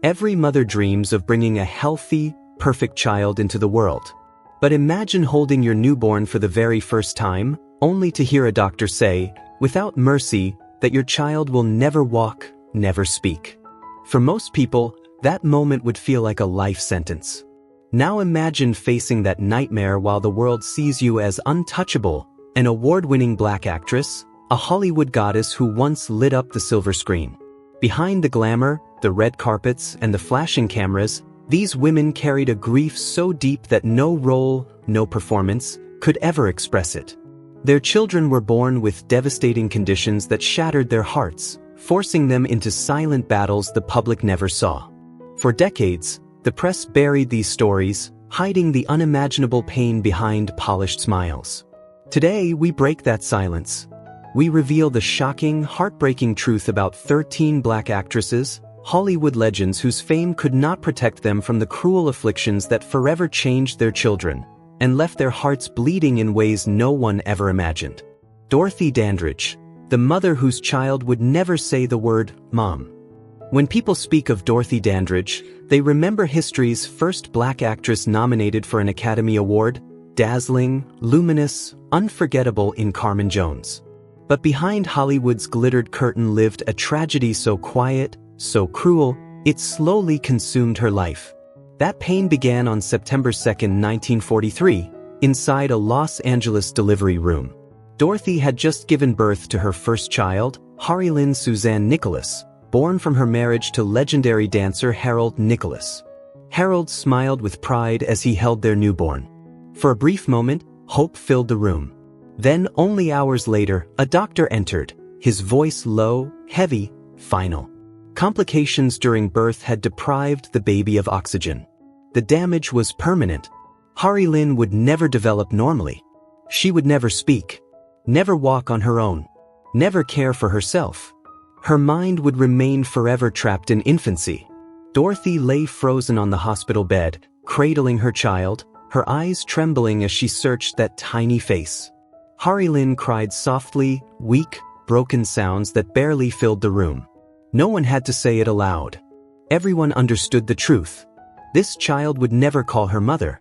Every mother dreams of bringing a healthy, perfect child into the world. But imagine holding your newborn for the very first time, only to hear a doctor say, without mercy, that your child will never walk, never speak. For most people, that moment would feel like a life sentence. Now imagine facing that nightmare while the world sees you as untouchable, an award-winning black actress, a Hollywood goddess who once lit up the silver screen. Behind the glamour, the red carpets, and the flashing cameras, these women carried a grief so deep that no role, no performance, could ever express it. Their children were born with devastating conditions that shattered their hearts, forcing them into silent battles the public never saw. For decades, the press buried these stories, hiding the unimaginable pain behind polished smiles. Today, we break that silence. We reveal the shocking, heartbreaking truth about 13 black actresses, Hollywood legends whose fame could not protect them from the cruel afflictions that forever changed their children and left their hearts bleeding in ways no one ever imagined. Dorothy Dandridge, the mother whose child would never say the word mom. When people speak of Dorothy Dandridge, they remember history's first black actress nominated for an Academy Award, dazzling, luminous, unforgettable in Carmen Jones. But behind Hollywood's glittered curtain lived a tragedy so quiet, so cruel, it slowly consumed her life. That pain began on September 2, 1943, inside a Los Angeles delivery room. Dorothy had just given birth to her first child, Harilyn Suzanne Nicholas, born from her marriage to legendary dancer Harold Nicholas. Harold smiled with pride as he held their newborn. For a brief moment, hope filled the room. Then, only hours later, a doctor entered, his voice low, heavy, final. Complications during birth had deprived the baby of oxygen. The damage was permanent. Harilyn would never develop normally. She would never speak, never walk on her own, never care for herself. Her mind would remain forever trapped in infancy. Dorothy lay frozen on the hospital bed, cradling her child, her eyes trembling as she searched that tiny face. Harilyn cried softly, weak, broken sounds that barely filled the room. No one had to say it aloud. Everyone understood the truth. This child would never call her mother.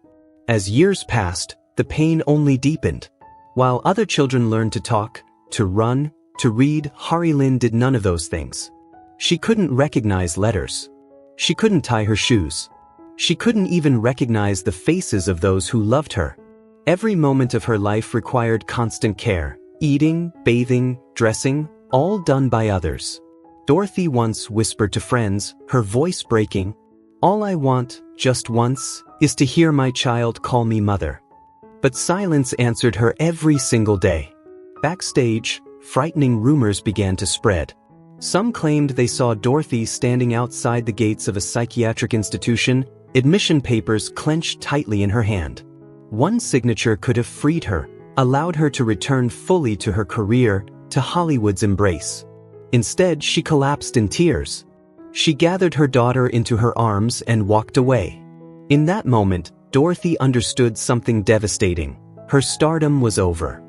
As years passed, the pain only deepened. While other children learned to talk, to run, to read, Harilyn did none of those things. She couldn't recognize letters. She couldn't tie her shoes. She couldn't even recognize the faces of those who loved her. Every moment of her life required constant care, eating, bathing, dressing, all done by others. Dorothy once whispered to friends, her voice breaking, "All I want, just once, is to hear my child call me mother." But silence answered her every single day. Backstage, frightening rumors began to spread. Some claimed they saw Dorothy standing outside the gates of a psychiatric institution, admission papers clenched tightly in her hand. One signature could have freed her, allowed her to return fully to her career, to Hollywood's embrace. Instead, she collapsed in tears. She gathered her daughter into her arms and walked away. In that moment, Dorothy understood something devastating. Her stardom was over.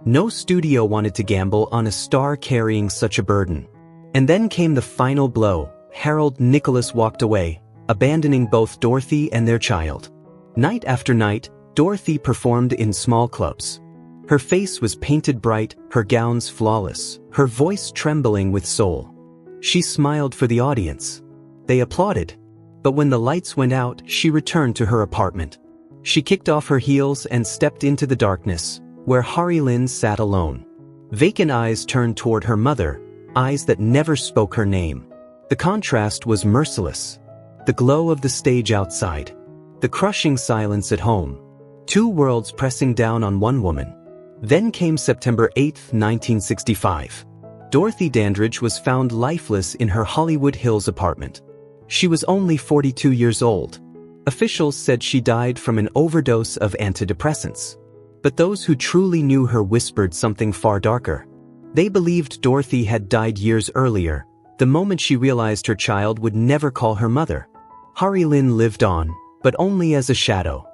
No studio wanted to gamble on a star carrying such a burden. And then came the final blow. Harold Nicholas walked away, abandoning both Dorothy and their child. Night after night, Dorothy performed in small clubs. Her face was painted bright, her gowns flawless, her voice trembling with soul. She smiled for the audience. They applauded. But when the lights went out, she returned to her apartment. She kicked off her heels and stepped into the darkness, where Harilyn sat alone. Vacant eyes turned toward her mother, eyes that never spoke her name. The contrast was merciless. The glow of the stage outside. The crushing silence at home. Two worlds pressing down on one woman. Then came September 8, 1965. Dorothy Dandridge was found lifeless in her Hollywood Hills apartment. She was only 42 years old. Officials said she died from an overdose of antidepressants. But those who truly knew her whispered something far darker. They believed Dorothy had died years earlier, the moment she realized her child would never call her mother. Harilyn lived on, but only as a shadow.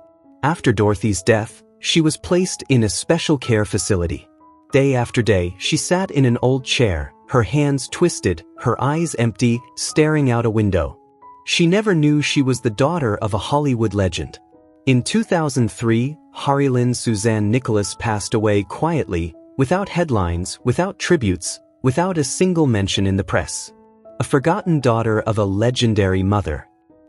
After Dorothy's death, she was placed in a special care facility. Day after day, she sat in an old chair, her hands twisted, her eyes empty, staring out a window. She never knew she was the daughter of a Hollywood legend. In 2003, Harilyn Suzanne Nicholas passed away quietly, without headlines, without tributes, without a single mention in the press. A forgotten daughter of a legendary mother.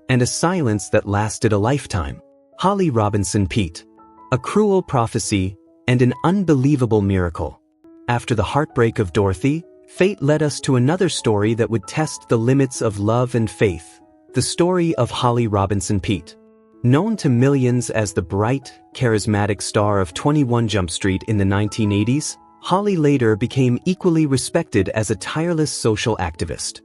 And a silence that lasted a lifetime. Holly Robinson Peete. A cruel prophecy and an unbelievable miracle. After the heartbreak of Dorothy, fate led us to another story that would test the limits of love and faith. The story of Holly Robinson Peete. Known to millions as the bright, charismatic star of 21 Jump Street in the 1980s, Holly later became equally respected as a tireless social activist.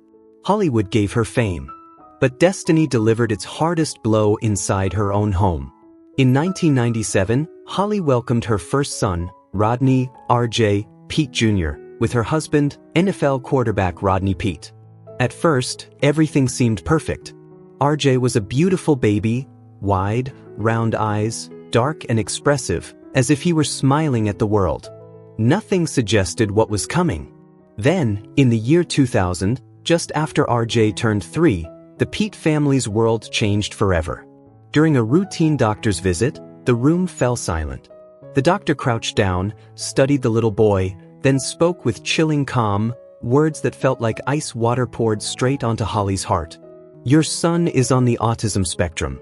Hollywood gave her fame. But destiny delivered its hardest blow inside her own home. In 1997, Holly welcomed her first son, Rodney R.J. Peete Jr., with her husband, NFL quarterback Rodney Peete. At first, everything seemed perfect. R.J. was a beautiful baby, wide, round eyes, dark and expressive, as if he were smiling at the world. Nothing suggested what was coming. Then, in the year 2000, just after R.J. turned 3, the Peete family's world changed forever. During a routine doctor's visit, the room fell silent. The doctor crouched down, studied the little boy, then spoke with chilling calm, words that felt like ice water poured straight onto Holly's heart. "Your son is on the autism spectrum.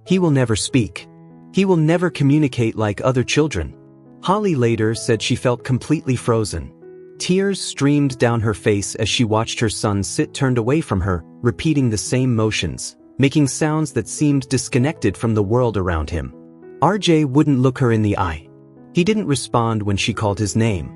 He will never speak. He will never communicate like other children." Holly later said she felt completely frozen. Tears streamed down her face as she watched her son sit turned away from her, repeating the same motions, making sounds that seemed disconnected from the world around him. RJ wouldn't look her in the eye. He didn't respond when she called his name.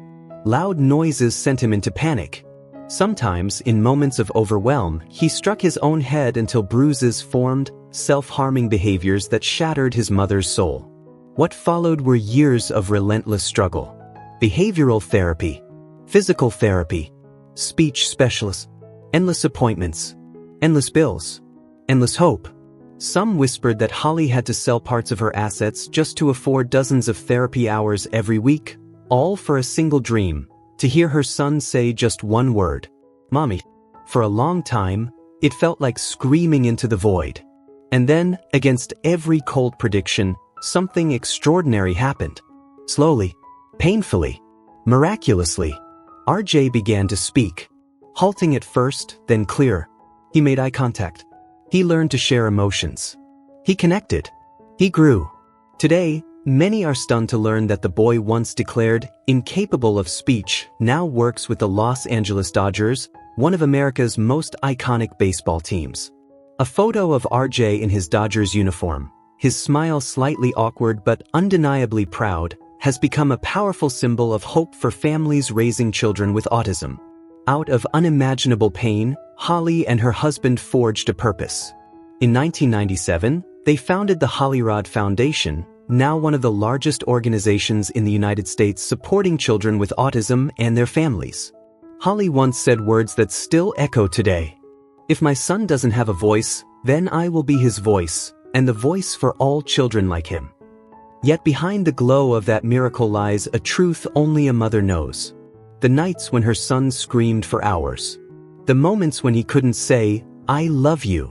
Loud noises sent him into panic. Sometimes, in moments of overwhelm, he struck his own head until bruises formed, self-harming behaviors that shattered his mother's soul. What followed were years of relentless struggle. Behavioral therapy, physical therapy, speech specialists, endless appointments, endless bills, endless hope. Some whispered that Holly had to sell parts of her assets just to afford dozens of therapy hours every week, all for a single dream, to hear her son say just one word, "Mommy." For a long time, it felt like screaming into the void. And then, against every cold prediction, something extraordinary happened. Slowly, painfully, miraculously, RJ began to speak. Halting at first, then clear. He made eye contact. He learned to share emotions. He connected. He grew. Today, many are stunned to learn that the boy once declared incapable of speech now works with the Los Angeles Dodgers, one of America's most iconic baseball teams. A photo of RJ in his Dodgers uniform, his smile slightly awkward but undeniably proud, has become a powerful symbol of hope for families raising children with autism. Out of unimaginable pain, Holly and her husband forged a purpose. In 1997, they founded the Hollyrod Foundation, now one of the largest organizations in the United States supporting children with autism and their families. Holly once said words that still echo today. "If my son doesn't have a voice, then I will be his voice, and the voice for all children like him." Yet behind the glow of that miracle lies a truth only a mother knows. The nights when her son screamed for hours. The moments when he couldn't say, "I love you."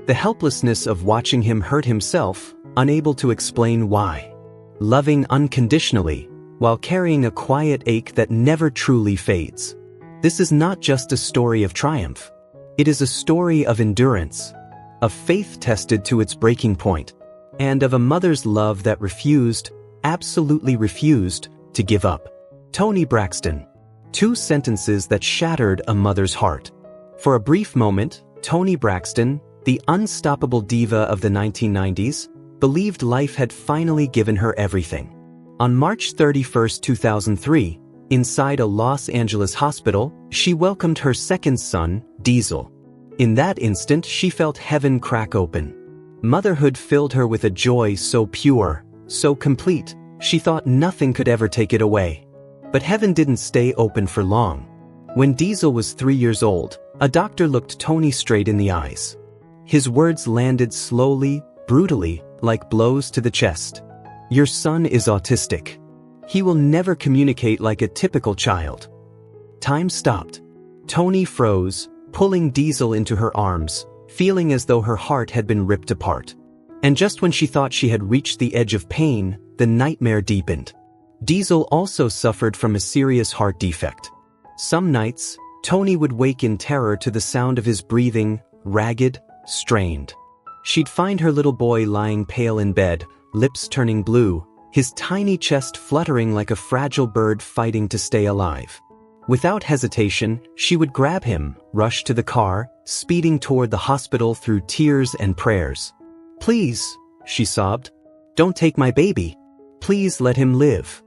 The helplessness of watching him hurt himself, unable to explain why. Loving unconditionally, while carrying a quiet ache that never truly fades. This is not just a story of triumph. It is a story of endurance, of faith tested to its breaking point, and of a mother's love that refused, absolutely refused, to give up. Toni Braxton. 2 sentences that shattered a mother's heart. For a brief moment, Toni Braxton, the unstoppable diva of the 1990s, believed life had finally given her everything. On March 31, 2003, inside a Los Angeles hospital, she welcomed her second son, Diesel. In that instant, she felt heaven crack open. Motherhood filled her with a joy so pure, so complete, she thought nothing could ever take it away. But heaven didn't stay open for long. When Diesel was 3 years old, a doctor looked Toni straight in the eyes. His words landed slowly, brutally, like blows to the chest. "Your son is autistic. He will never communicate like a typical child." Time stopped. Toni froze, pulling Diesel into her arms, feeling as though her heart had been ripped apart. And just when she thought she had reached the edge of pain, the nightmare deepened. Diesel also suffered from a serious heart defect. Some nights, Tony would wake in terror to the sound of his breathing, ragged, strained. She'd find her little boy lying pale in bed, lips turning blue, his tiny chest fluttering like a fragile bird fighting to stay alive. Without hesitation, she would grab him, rush to the car, speeding toward the hospital through tears and prayers. "Please," she sobbed, "don't take my baby. Please let him live."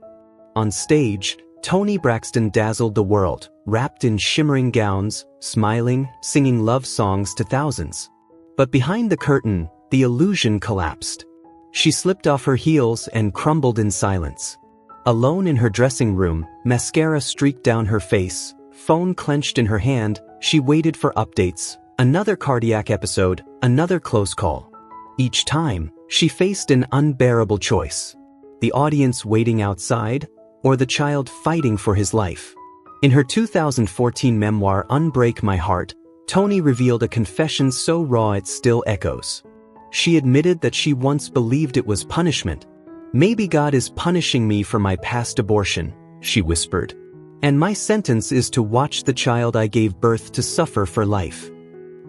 On stage, Toni Braxton dazzled the world, wrapped in shimmering gowns, smiling, singing love songs to thousands. But behind the curtain, the illusion collapsed. She slipped off her heels and crumbled in silence. Alone in her dressing room, mascara streaked down her face, phone clenched in her hand, she waited for updates, another cardiac episode, another close call. Each time, she faced an unbearable choice: the audience waiting outside, or the child fighting for his life. In her 2014 memoir Unbreak My Heart, Toni revealed a confession so raw it still echoes. She admitted that she once believed it was punishment. "Maybe God is punishing me for my past abortion," she whispered. "And my sentence is to watch the child I gave birth to suffer for life."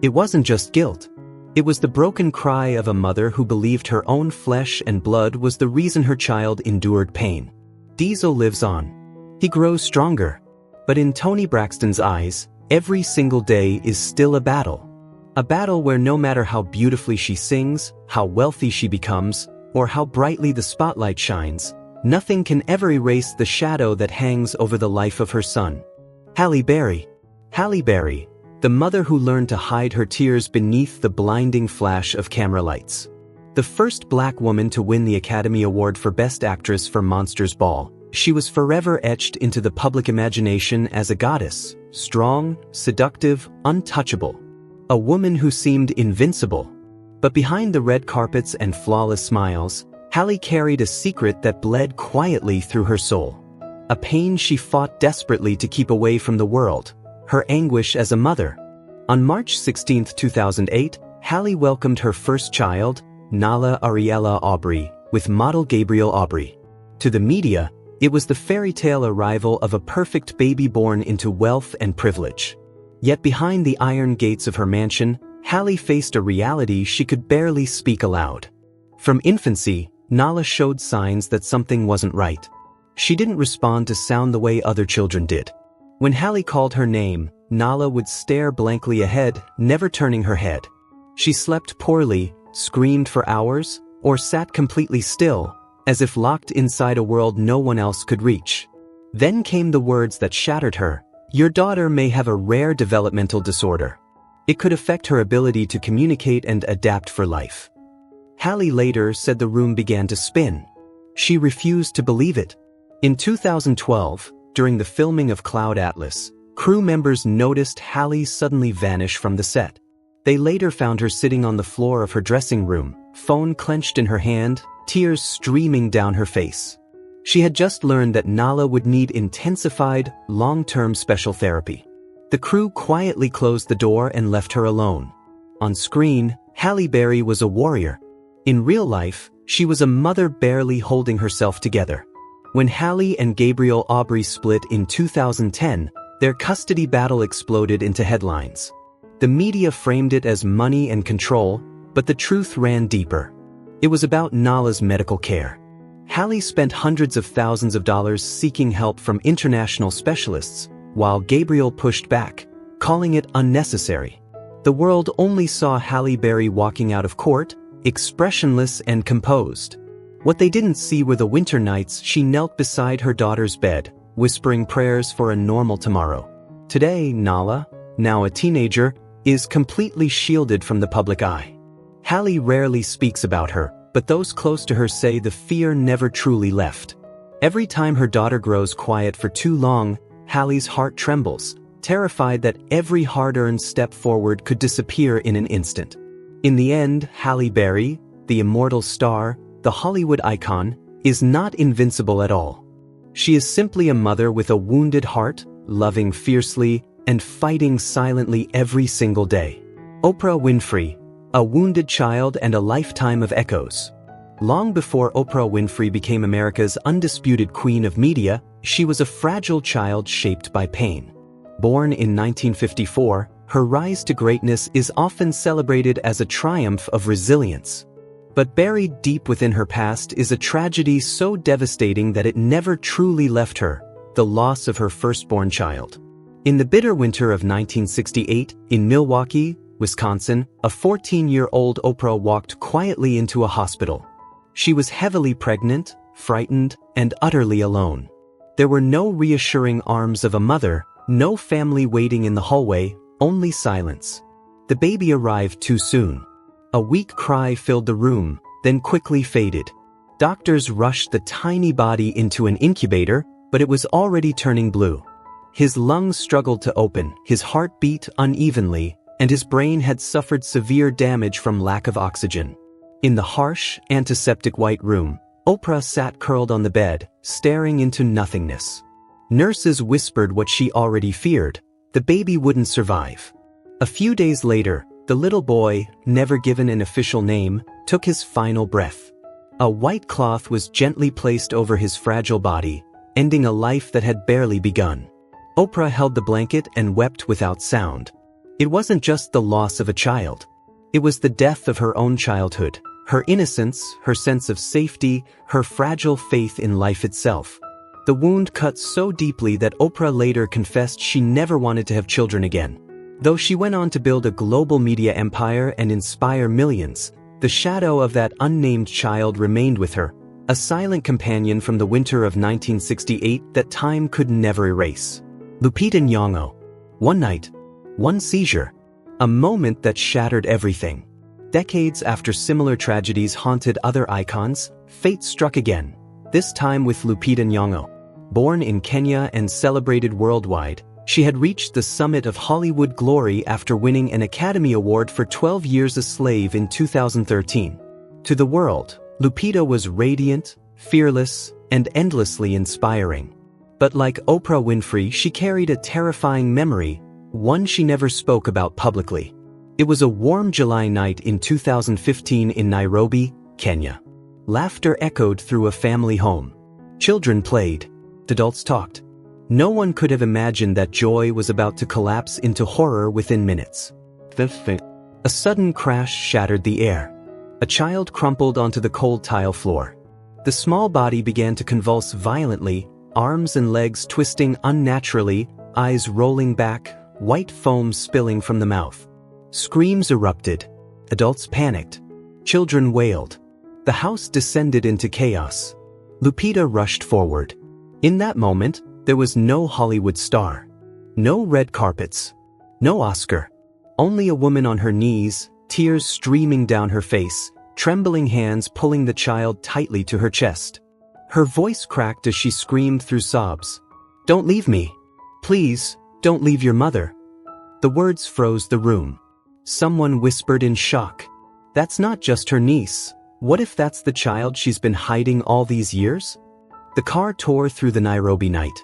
It wasn't just guilt. It was the broken cry of a mother who believed her own flesh and blood was the reason her child endured pain. Diesel lives on. He grows stronger. But in Toni Braxton's eyes, every single day is still a battle. A battle where no matter how beautifully she sings, how wealthy she becomes, or how brightly the spotlight shines, nothing can ever erase the shadow that hangs over the life of her son. Halle Berry. Halle Berry, the mother who learned to hide her tears beneath the blinding flash of camera lights. The first black woman to win the Academy Award for Best Actress for Monsters Ball, she was forever etched into the public imagination as a goddess, strong, seductive, untouchable. A woman who seemed invincible. But behind the red carpets and flawless smiles, Halle carried a secret that bled quietly through her soul. A pain she fought desperately to keep away from the world, her anguish as a mother. On March 16, 2008, Halle welcomed her first child, Nala Ariella Aubrey, with model Gabriel Aubrey. To the media, it was the fairy tale arrival of a perfect baby born into wealth and privilege. Yet behind the iron gates of her mansion, Halle faced a reality she could barely speak aloud. From infancy, Nala showed signs that something wasn't right. She didn't respond to sound the way other children did. When Halle called her name, Nala would stare blankly ahead, never turning her head. She slept poorly, screamed for hours, or sat completely still, as if locked inside a world no one else could reach. Then came the words that shattered her. "Your daughter may have a rare developmental disorder. It could affect her ability to communicate and adapt for life." Halle later said the room began to spin. She refused to believe it. In 2012, during the filming of Cloud Atlas, crew members noticed Halle suddenly vanish from the set. They later found her sitting on the floor of her dressing room, phone clenched in her hand, tears streaming down her face. She had just learned that Nala would need intensified, long-term special therapy. The crew quietly closed the door and left her alone. On screen, Halle Berry was a warrior. In real life, she was a mother barely holding herself together. When Halle and Gabriel Aubrey split in 2010, their custody battle exploded into headlines. The media framed it as money and control, but the truth ran deeper. It was about Nala's medical care. Halle spent hundreds of thousands of dollars seeking help from international specialists, while Gabriel pushed back, calling it unnecessary. The world only saw Halle Berry walking out of court, expressionless and composed. What they didn't see were the winter nights she knelt beside her daughter's bed, whispering prayers for a normal tomorrow. Today, Nala, now a teenager, is completely shielded from the public eye. Halle rarely speaks about her, but those close to her say the fear never truly left. Every time her daughter grows quiet for too long, Halle's heart trembles, terrified that every hard-earned step forward could disappear in an instant. In the end, Halle Berry, the immortal star, the Hollywood icon, is not invincible at all. She is simply a mother with a wounded heart, loving fiercely, and fighting silently every single day. Oprah Winfrey, a wounded child and a lifetime of echoes. Long before Oprah Winfrey became America's undisputed queen of media, she was a fragile child shaped by pain. Born in 1954, her rise to greatness is often celebrated as a triumph of resilience. But buried deep within her past is a tragedy so devastating that it never truly left her: the loss of her firstborn child. In the bitter winter of 1968, in Milwaukee, Wisconsin, a 14-year-old Oprah walked quietly into a hospital. She was heavily pregnant, frightened, and utterly alone. There were no reassuring arms of a mother, no family waiting in the hallway, only silence. The baby arrived too soon. A weak cry filled the room, then quickly faded. Doctors rushed the tiny body into an incubator, but it was already turning blue. His lungs struggled to open, his heart beat unevenly, and his brain had suffered severe damage from lack of oxygen. In the harsh, antiseptic white room, Oprah sat curled on the bed, staring into nothingness. Nurses whispered what she already feared: the baby wouldn't survive. A few days later, the little boy, never given an official name, took his final breath. A white cloth was gently placed over his fragile body, ending a life that had barely begun. Oprah held the blanket and wept without sound. It wasn't just the loss of a child. It was the death of her own childhood, her innocence, her sense of safety, her fragile faith in life itself. The wound cut so deeply that Oprah later confessed she never wanted to have children again. Though she went on to build a global media empire and inspire millions, the shadow of that unnamed child remained with her, a silent companion from the winter of 1968 that time could never erase. Lupita Nyong'o. One night, one seizure, a moment that shattered everything. Decades after similar tragedies haunted other icons, fate struck again, this time with Lupita Nyong'o. Born in Kenya and celebrated worldwide, she had reached the summit of Hollywood glory after winning an Academy Award for 12 Years a Slave in 2013. To the world, Lupita was radiant, fearless, and endlessly inspiring. But like Oprah Winfrey, she carried a terrifying memory, one she never spoke about publicly. It was a warm July night in 2015 in Nairobi, Kenya. Laughter echoed through a family home. Children played. Adults talked. No one could have imagined that joy was about to collapse into horror within minutes. A sudden crash shattered the air. A child crumpled onto the cold tile floor. The small body began to convulse violently, arms and legs twisting unnaturally, eyes rolling back, white foam spilling from the mouth. Screams erupted. Adults panicked. Children wailed. The house descended into chaos. Lupita rushed forward. In that moment, there was no Hollywood star. No red carpets. No Oscar. Only a woman on her knees, tears streaming down her face, trembling hands pulling the child tightly to her chest. Her voice cracked as she screamed through sobs. "Don't leave me. Please, don't leave your mother." The words froze the room. Someone whispered in shock. "That's not just her niece. What if that's the child she's been hiding all these years?" The car tore through the Nairobi night.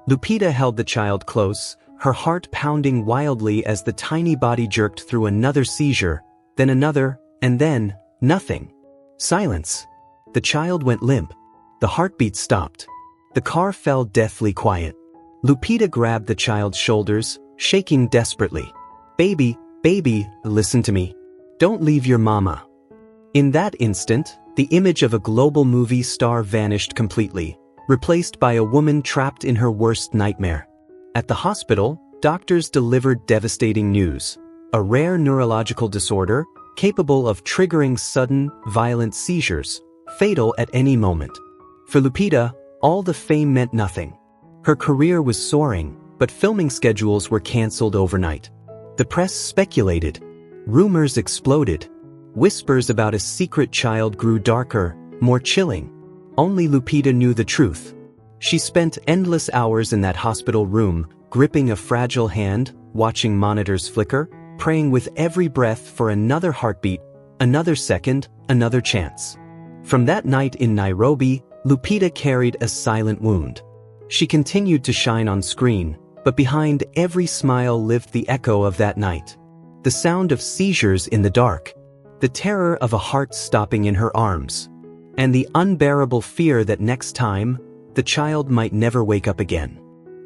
Lupita held the child close, her heart pounding wildly as the tiny body jerked through another seizure, then another, and then, nothing. Silence. The child went limp. The heartbeat stopped. The car fell deathly quiet. Lupita grabbed the child's shoulders, shaking desperately. "Baby, baby, listen to me. Don't leave your mama." In that instant, the image of a global movie star vanished completely, replaced by a woman trapped in her worst nightmare. At the hospital, doctors delivered devastating news: a rare neurological disorder, capable of triggering sudden, violent seizures, fatal at any moment. For Lupita, all the fame meant nothing. Her career was soaring, but filming schedules were canceled overnight. The press speculated. Rumors exploded. Whispers about a secret child grew darker, more chilling. Only Lupita knew the truth. She spent endless hours in that hospital room, gripping a fragile hand, watching monitors flicker, praying with every breath for another heartbeat, another second, another chance. From that night in Nairobi, Lupita carried a silent wound. She continued to shine on screen, but behind every smile lived the echo of that night. the sound of seizures in the dark, the terror of a heart stopping in her arms, and the unbearable fear that next time, the child might never wake up again.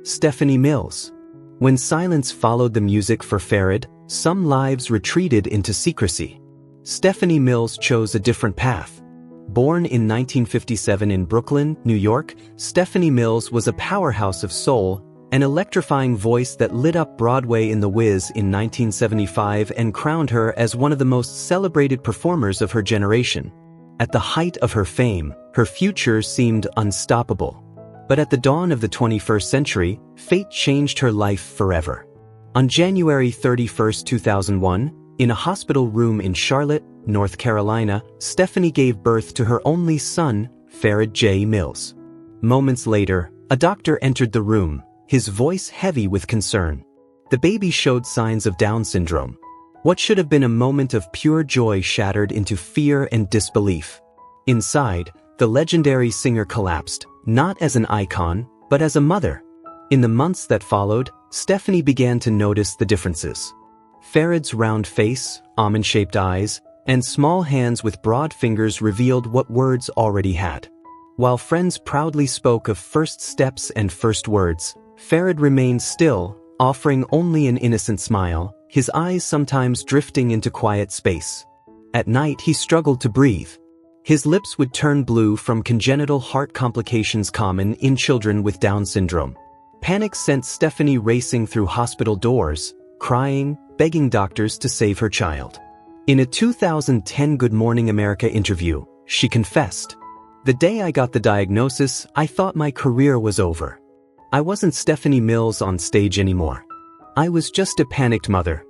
Stephanie Mills. When silence followed the music for Farid, some lives retreated into secrecy. Stephanie Mills chose a different path. Born in 1957 in Brooklyn, New York, Stephanie Mills was a powerhouse of soul, an electrifying voice that lit up Broadway in The Wiz in 1975 and crowned her as one of the most celebrated performers of her generation. At the height of her fame, her future seemed unstoppable. But at the dawn of the 21st century, fate changed her life forever. On January 31, 2001, in a hospital room in Charlotte, North Carolina, Stephanie gave birth to her only son, Farid J. Mills. Moments later, a doctor entered the room, his voice heavy with concern. The baby showed signs of Down syndrome. What should have been a moment of pure joy shattered into fear and disbelief. Inside, the legendary singer collapsed, not as an icon, but as a mother. In the months that followed, Stephanie began to notice the differences. Farid's round face, almond-shaped eyes, and small hands with broad fingers revealed what words already had. While friends proudly spoke of first steps and first words, Farid remained still, offering only an innocent smile, his eyes sometimes drifting into quiet space. At night he struggled to breathe. His lips would turn blue from congenital heart complications common in children with Down syndrome. Panic sent Stephanie racing through hospital doors, crying, begging doctors to save her child. In a 2010 Good Morning America interview, she confessed, "The day I got the diagnosis, I thought my career was over. I wasn't Stephanie Mills on stage anymore. I was just a panicked mother."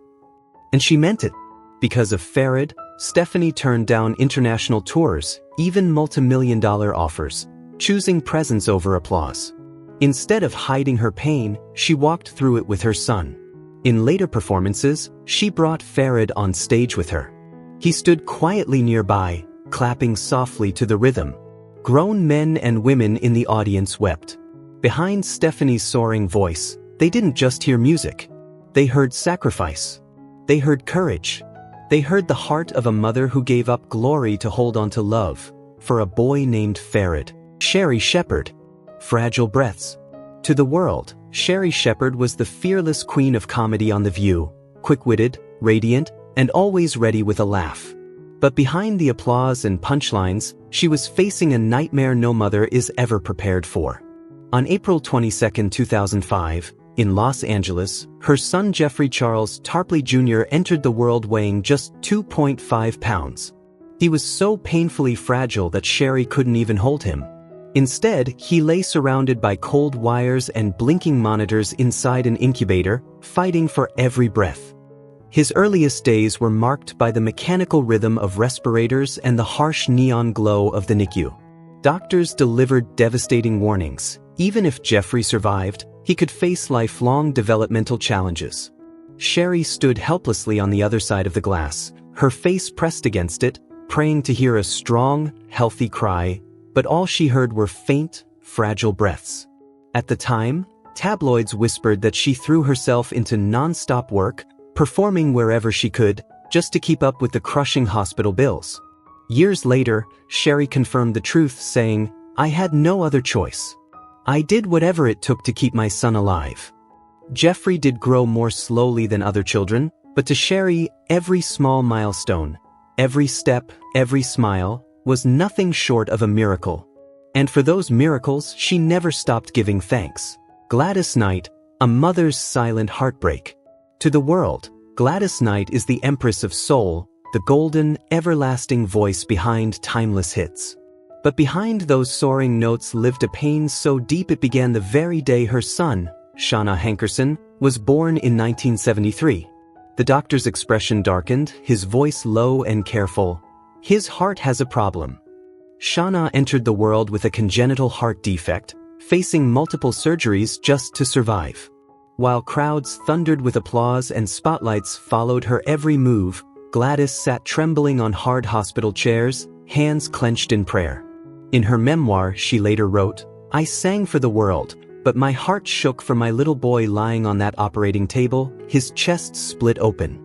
And she meant it. Because of Farid, Stephanie turned down international tours, even multi-million-dollar offers, choosing presence over applause. Instead of hiding her pain, she walked through it with her son. In later performances, she brought Farid on stage with her. He stood quietly nearby, clapping softly to the rhythm. Grown men and women in the audience wept. Behind Stephanie's soaring voice, they didn't just hear music. They heard sacrifice. They heard courage. They heard the heart of a mother who gave up glory to hold on to love, for a boy named Farid. Sherry Shepherd. Fragile breaths. To the world, Sherry Shepherd was the fearless queen of comedy on The View, quick-witted, radiant, and always ready with a laugh. But behind the applause and punchlines, she was facing a nightmare no mother is ever prepared for. On April 22, 2005, in Los Angeles, her son Jeffrey Charles Tarpley Jr. entered the world weighing just 2.5 pounds. He was so painfully fragile that Sherry couldn't even hold him. Instead, he lay surrounded by cold wires and blinking monitors inside an incubator, fighting for every breath. His earliest days were marked by the mechanical rhythm of respirators and the harsh neon glow of the NICU. Doctors delivered devastating warnings. Even if Jeffrey survived, he could face lifelong developmental challenges. Sherry stood helplessly on the other side of the glass, her face pressed against it, praying to hear a strong, healthy cry, but all she heard were faint, fragile breaths. At the time, tabloids whispered that she threw herself into non-stop work, performing wherever she could, just to keep up with the crushing hospital bills. Years later, Sherry confirmed the truth, saying, "I had no other choice. I did whatever it took to keep my son alive." Jeffrey did grow more slowly than other children, but to Sherry, every small milestone, every step, every smile, was nothing short of a miracle. And for those miracles, she never stopped giving thanks. Gladys Knight, a mother's silent heartbreak. To the world, Gladys Knight is the Empress of Soul, the golden, everlasting voice behind timeless hits. But behind those soaring notes lived a pain so deep it began the very day her son, Shauna Hankerson, was born in 1973. The doctor's expression darkened, his voice low and careful. "His heart has a problem." Shauna entered the world with a congenital heart defect, facing multiple surgeries just to survive. While crowds thundered with applause and spotlights followed her every move, Gladys sat trembling on hard hospital chairs, hands clenched in prayer. In her memoir, she later wrote, "I sang for the world, but my heart shook for my little boy lying on that operating table, his chest split open."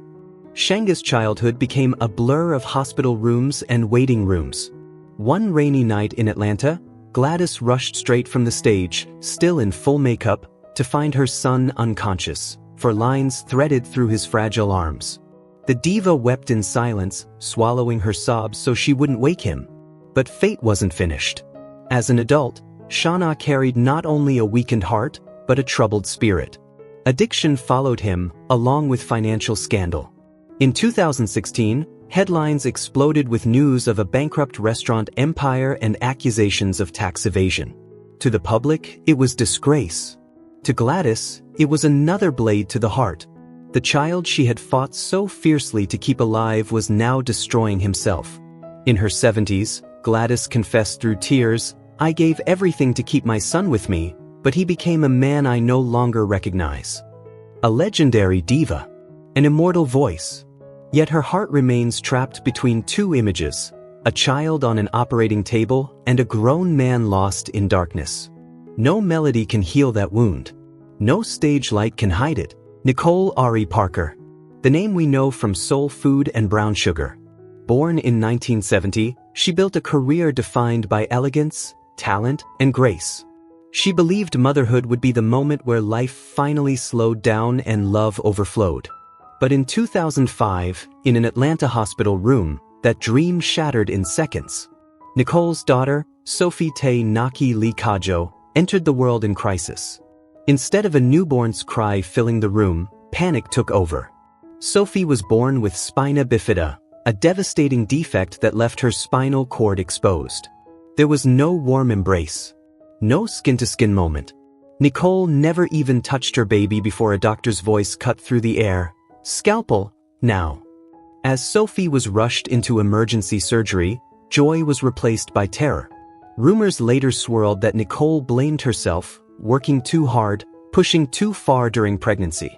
Shanga's childhood became a blur of hospital rooms and waiting rooms. One rainy night in Atlanta, Gladys rushed straight from the stage, still in full makeup, to find her son unconscious, for lines threaded through his fragile arms. The diva wept in silence, swallowing her sobs so she wouldn't wake him. But fate wasn't finished. As an adult, Shauna carried not only a weakened heart, but a troubled spirit. Addiction followed him, along with financial scandal. In 2016, headlines exploded with news of a bankrupt restaurant empire and accusations of tax evasion. To the public, it was disgrace. To Gladys, it was another blade to the heart. The child she had fought so fiercely to keep alive was now destroying himself. In her 70s, Gladys confessed through tears, "I gave everything to keep my son with me, but he became a man I no longer recognize." A legendary diva. An immortal voice. Yet her heart remains trapped between two images, a child on an operating table and a grown man lost in darkness. No melody can heal that wound. No stage light can hide it. Nicole Ari Parker. The name we know from Soul Food and Brown Sugar. Born in 1970, she built a career defined by elegance, talent, and grace. She believed motherhood would be the moment where life finally slowed down and love overflowed. But in 2005, in an Atlanta hospital room, that dream shattered in seconds. Nicole's daughter, Sophie Tay Naki Lee Kajo, entered the world in crisis. Instead of a newborn's cry filling the room, panic took over. Sophie was born with spina bifida, a devastating defect that left her spinal cord exposed. There was no warm embrace. No skin-to-skin moment. Nicole never even touched her baby before a doctor's voice cut through the air. "Scalpel, now." As Sophie was rushed into emergency surgery, joy was replaced by terror. Rumors later swirled that Nicole blamed herself, working too hard, pushing too far during pregnancy.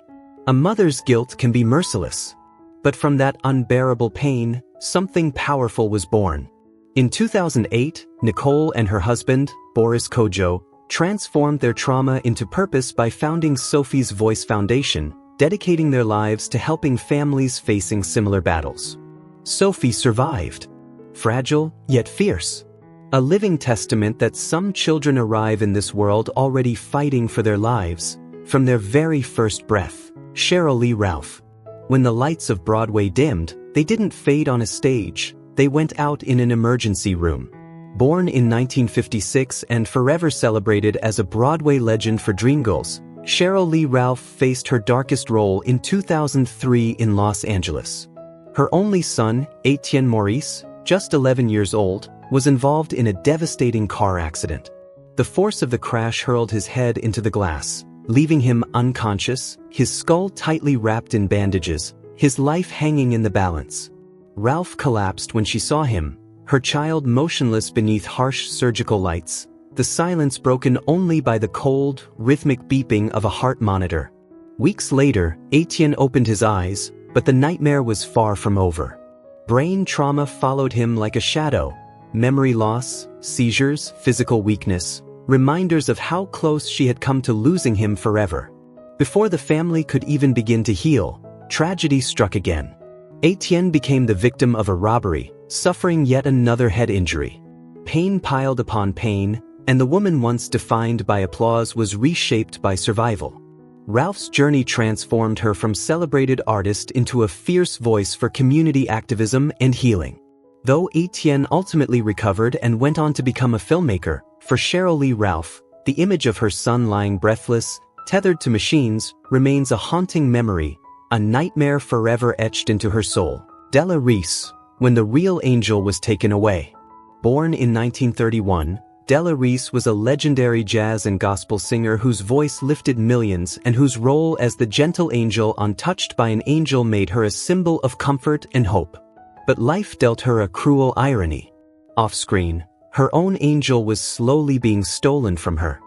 A mother's guilt can be merciless. But from that unbearable pain, something powerful was born. In 2008, Nicole and her husband, Boris Kojo, transformed their trauma into purpose by founding Sophie's Voice Foundation, dedicating their lives to helping families facing similar battles. Sophie survived. Fragile, yet fierce. A living testament that some children arrive in this world already fighting for their lives, from their very first breath. Cheryl Lee Ralph. When the lights of Broadway dimmed, they didn't fade on a stage, they went out in an emergency room. Born in 1956 and forever celebrated as a Broadway legend for Dreamgirls, Cheryl Lee Ralph faced her darkest role in 2003 in Los Angeles. Her only son, Etienne Maurice, just 11 years old, was involved in a devastating car accident. The force of the crash hurled his head into the glass, leaving him unconscious, his skull tightly wrapped in bandages, his life hanging in the balance. Ralph collapsed when she saw him, her child motionless beneath harsh surgical lights, the silence broken only by the cold, rhythmic beeping of a heart monitor. Weeks later, Etienne opened his eyes, but the nightmare was far from over. Brain trauma followed him like a shadow. Memory loss, seizures, physical weakness, reminders of how close she had come to losing him forever. Before the family could even begin to heal, tragedy struck again. Etienne became the victim of a robbery, suffering yet another head injury. Pain piled upon pain, and the woman once defined by applause was reshaped by survival. Ralph's journey transformed her from celebrated artist into a fierce voice for community activism and healing. Though Etienne ultimately recovered and went on to become a filmmaker, for Cheryl Lee Ralph, the image of her son lying breathless, tethered to machines, remains a haunting memory, a nightmare forever etched into her soul. Della Reese, when the real angel was taken away. Born in 1931, Della Reese was a legendary jazz and gospel singer whose voice lifted millions and whose role as the gentle angel untouched by an angel made her a symbol of comfort and hope. But life dealt her a cruel irony. Off-screen, her own angel was slowly being stolen from her.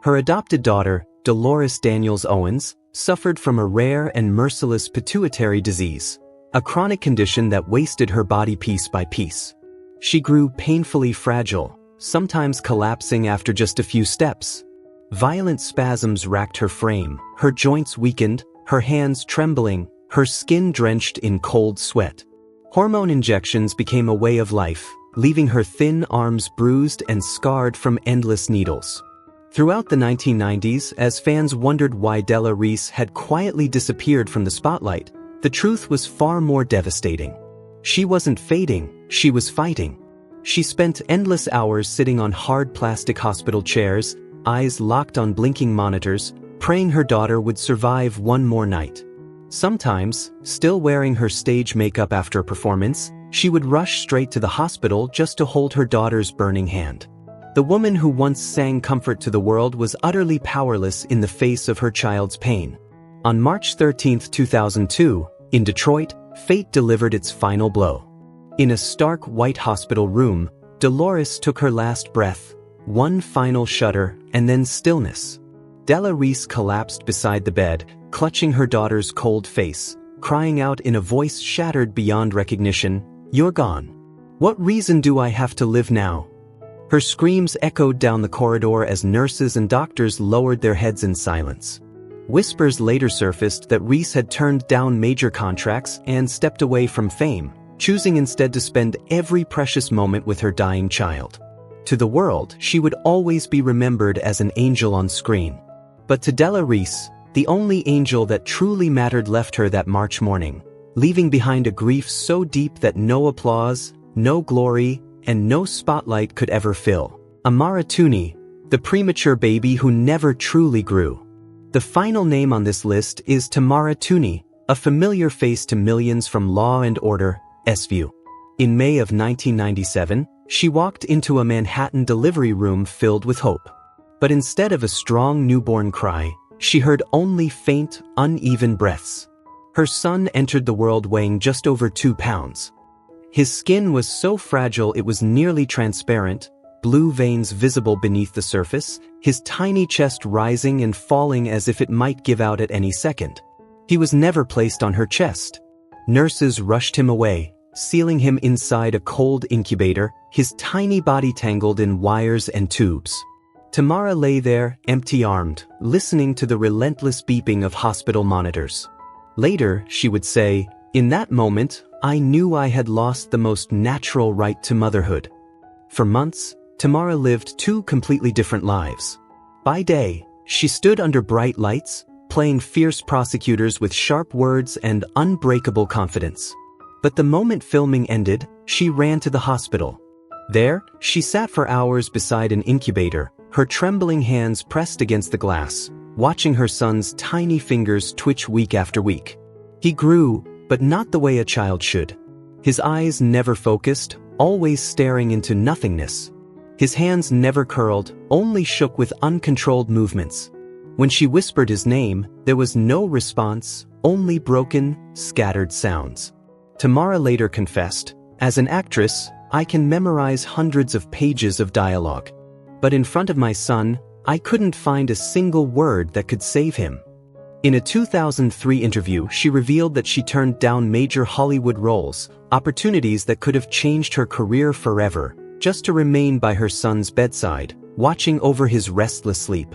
Her adopted daughter, Dolores Daniels Owens, suffered from a rare and merciless pituitary disease, a chronic condition that wasted her body piece by piece. She grew painfully fragile, sometimes collapsing after just a few steps. Violent spasms racked her frame, her joints weakened, her hands trembling, her skin drenched in cold sweat. Hormone injections became a way of life, leaving her thin arms bruised and scarred from endless needles. Throughout the 1990s, as fans wondered why Della Reese had quietly disappeared from the spotlight, the truth was far more devastating. She wasn't fading, she was fighting. She spent endless hours sitting on hard plastic hospital chairs, eyes locked on blinking monitors, praying her daughter would survive one more night. Sometimes, still wearing her stage makeup after a performance, she would rush straight to the hospital just to hold her daughter's burning hand. The woman who once sang comfort to the world was utterly powerless in the face of her child's pain. On March 13, 2002, in Detroit, fate delivered its final blow. In a stark white hospital room, Dolores took her last breath, one final shudder, and then stillness. Della Reese collapsed beside the bed, clutching her daughter's cold face, crying out in a voice shattered beyond recognition, "You're gone. What reason do I have to live now?" Her screams echoed down the corridor as nurses and doctors lowered their heads in silence. Whispers later surfaced that Reese had turned down major contracts and stepped away from fame, choosing instead to spend every precious moment with her dying child. To the world, she would always be remembered as an angel on screen. But to Della Reese, the only angel that truly mattered left her that March morning, leaving behind a grief so deep that no applause, no glory, and no spotlight could ever fill. Amara Tooney, the premature baby who never truly grew. The final name on this list is Tamara Tooney, a familiar face to millions from Law and Order, SVU. In May of 1997, she walked into a Manhattan delivery room filled with hope. But instead of a strong newborn cry, she heard only faint, uneven breaths. Her son entered the world weighing just over 2 pounds. His skin was so fragile it was nearly transparent, blue veins visible beneath the surface, his tiny chest rising and falling as if it might give out at any second. He was never placed on her chest. Nurses rushed him away, sealing him inside a cold incubator, his tiny body tangled in wires and tubes. Tamara lay there, empty-armed, listening to the relentless beeping of hospital monitors. Later, she would say, "In that moment, I knew I had lost the most natural right to motherhood." For months, Tamara lived 2 completely different lives. By day, she stood under bright lights, playing fierce prosecutors with sharp words and unbreakable confidence. But the moment filming ended, she ran to the hospital. There, she sat for hours beside an incubator, her trembling hands pressed against the glass, watching her son's tiny fingers twitch week after week. He grew, but not the way a child should. His eyes never focused, always staring into nothingness. His hands never curled, only shook with uncontrolled movements. When she whispered his name, there was no response, only broken, scattered sounds. Tamara later confessed, "As an actress, I can memorize hundreds of pages of dialogue. But in front of my son, I couldn't find a single word that could save him." In a 2003 interview, she revealed that she turned down major Hollywood roles, opportunities that could have changed her career forever, just to remain by her son's bedside, watching over his restless sleep.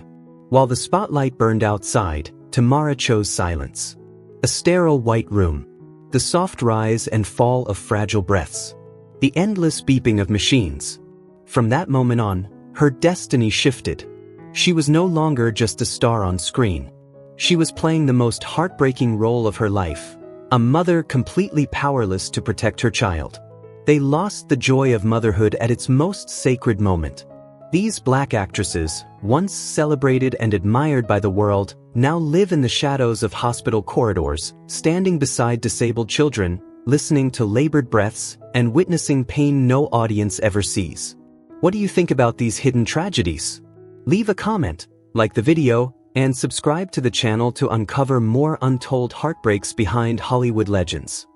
While the spotlight burned outside, Tamara chose silence. A sterile white room. The soft rise and fall of fragile breaths. The endless beeping of machines. From that moment on, her destiny shifted. She was no longer just a star on screen. She was playing the most heartbreaking role of her life, a mother completely powerless to protect her child. They lost the joy of motherhood at its most sacred moment. These Black actresses, once celebrated and admired by the world, now live in the shadows of hospital corridors, standing beside disabled children, listening to labored breaths, and witnessing pain no audience ever sees. What do you think about these hidden tragedies? Leave a comment, like the video, and subscribe to the channel to uncover more untold heartbreaks behind Hollywood legends.